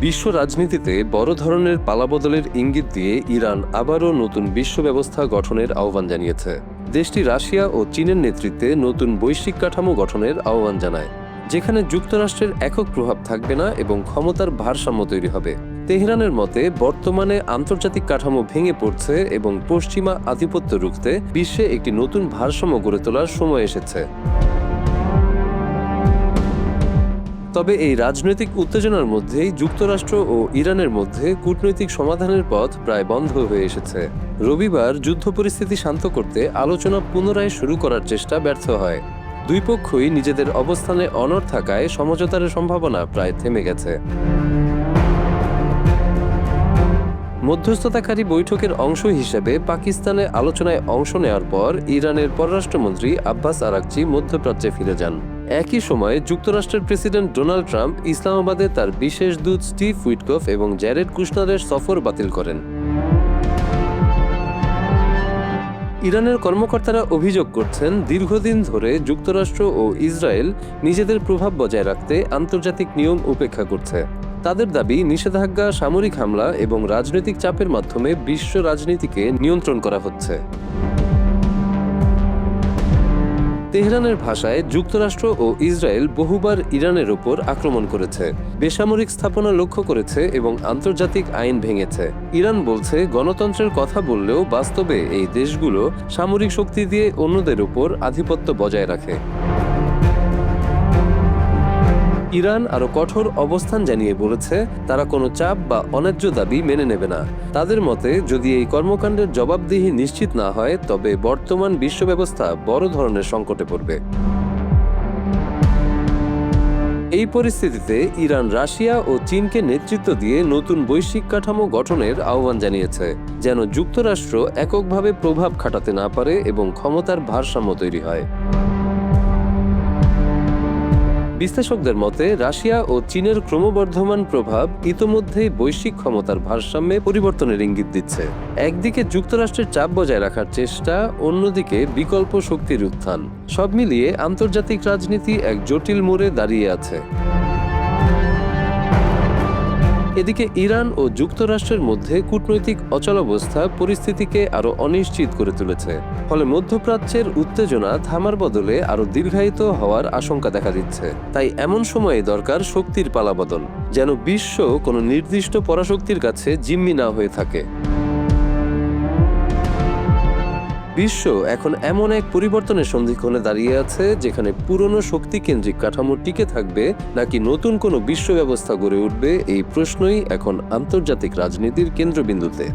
বিশ্ব রাজনীতিতে বড় ধরনের পালাবদলের ইঙ্গিত দিয়ে ইরান আবারও নতুন বিশ্ব ব্যবস্থা গঠনের আহ্বান জানিয়েছে। দেশটি রাশিয়া ও চীনের নেতৃত্বে নতুন বৈশ্বিক কাঠামো গঠনের আহ্বান জানায়, যেখানে যুক্তরাষ্ট্রের একক প্রভাব থাকবে না এবং ক্ষমতার ভারসাম্য তৈরি হবে। তেহরানের মতে বর্তমানে আন্তর্জাতিক কাঠামো ভেঙে পড়ছে এবং পশ্চিমা আধিপত্য রুখতে বিশ্বে একটি নতুন ভারসাম্য গড়ে তোলার সময় এসেছে। তবে এই রাজনৈতিক উত্তেজনার মধ্যেই যুক্তরাষ্ট্র ও ইরানের মধ্যে কূটনৈতিক সমাধানের পথ প্রায় বন্ধ হয়ে এসেছে। রবিবার যুদ্ধ পরিস্থিতি শান্ত করতে আলোচনা পুনরায় শুরু করার চেষ্টা ব্যর্থ হয়। দুই পক্ষই নিজেদের অবস্থানে অনড় থাকায় সমঝোতার সম্ভাবনা প্রায় থেমে গেছে। মধ্যস্থতাকারী বৈঠকের অংশ হিসেবে পাকিস্তানে আলোচনায় অংশ নেওয়ার পর ইরানের পররাষ্ট্রমন্ত্রী আব্বাস আরাকচি মধ্যপ্রাচ্যে ফিরে যান। একই সময়ে যুক্তরাষ্ট্রের প্রেসিডেন্ট ডোনাল্ড ট্রাম্প ইসলামাবাদে তার বিশেষ দূত স্টিভ উইটকফ এবং জ্যারেড কুশনারের সফর বাতিল করেন। ইরানের কর্মকর্তারা অভিযোগ করছেন, দীর্ঘদিন ধরে যুক্তরাষ্ট্র ও ইসরায়েল নিজেদের প্রভাব বজায় রাখতে আন্তর্জাতিক নিয়ম উপেক্ষা করছে। তাদের দাবি, নিষেধাজ্ঞা, সামরিক হামলা এবং রাজনৈতিক চাপের মাধ্যমে বিশ্ব রাজনীতিকে নিয়ন্ত্রণ করা হচ্ছে। তেহরানের ভাষায় যুক্তরাষ্ট্র ও ইসরায়েল বহুবার ইরানের ওপর আক্রমণ করেছে, বেসামরিক স্থাপনা লক্ষ্য করেছে এবং আন্তর্জাতিক আইন ভেঙেছে। ইরান বলছে, গণতন্ত্রের কথা বললেও বাস্তবে এই দেশগুলো সামরিক শক্তি দিয়ে অন্যদের উপর আধিপত্য বজায় রাখে। ইরান আরও কঠোর অবস্থান জানিয়ে বলেছে, তারা কোনো চাপ বা অন্যায্য দাবি মেনে নেবে না। তাদের মতে, যদি এই কর্মকাণ্ডের জবাবদিহি নিশ্চিত না হয় তবে বর্তমান বিশ্ব ব্যবস্থা বড় ধরনের সংকটে পড়বে। এই পরিস্থিতিতে ইরান রাশিয়া ও চীনকে নেতৃত্ব দিয়ে নতুন বৈশ্বিক কাঠামো গঠনের আহ্বান জানিয়েছে, যেন যুক্তরাষ্ট্র এককভাবে প্রভাব খাটাতে না পারে এবং ক্ষমতার ভারসাম্য তৈরি হয়। বিশ্লেষকদের মতে, রাশিয়া ও চীনের ক্রমবর্ধমান প্রভাব ইতোমধ্যেই বৈশ্বিক ক্ষমতার ভারসাম্যে পরিবর্তনের ইঙ্গিত দিচ্ছে। একদিকে যুক্তরাষ্ট্রের চাপ বজায় রাখার চেষ্টা, অন্যদিকে বিকল্প শক্তির উত্থান। সব মিলিয়ে আন্তর্জাতিক রাজনীতি এক জটিল মোড়ে দাঁড়িয়ে আছে। এদিকে ইরান ও যুক্তরাষ্ট্রের মধ্যে কূটনৈতিক অচলাবস্থা পরিস্থিতিকে আরও অনিশ্চিত করে তুলেছে। ফলে মধ্যপ্রাচ্যের উত্তেজনা থামার বদলে আরও দীর্ঘায়িত হওয়ার আশঙ্কা দেখা দিচ্ছে। তাই এমন সময়ে দরকার শক্তির পালাবদল, যেন বিশ্ব কোনো নির্দিষ্ট পরাশক্তির কাছে জিম্মি না হয়ে থাকে। বিশ্ব এখন এমন এক পরিবর্তনের সন্ধিক্ষণে দাঁড়িয়ে আছে, যেখানে পুরনো শক্তিকেন্দ্রিক কাঠামো টিকে থাকবে নাকি নতুন কোনো বিশ্ব ব্যবস্থা গড়ে উঠবে, এই প্রশ্নই এখন আন্তর্জাতিক রাজনীতির কেন্দ্রবিন্দুতে।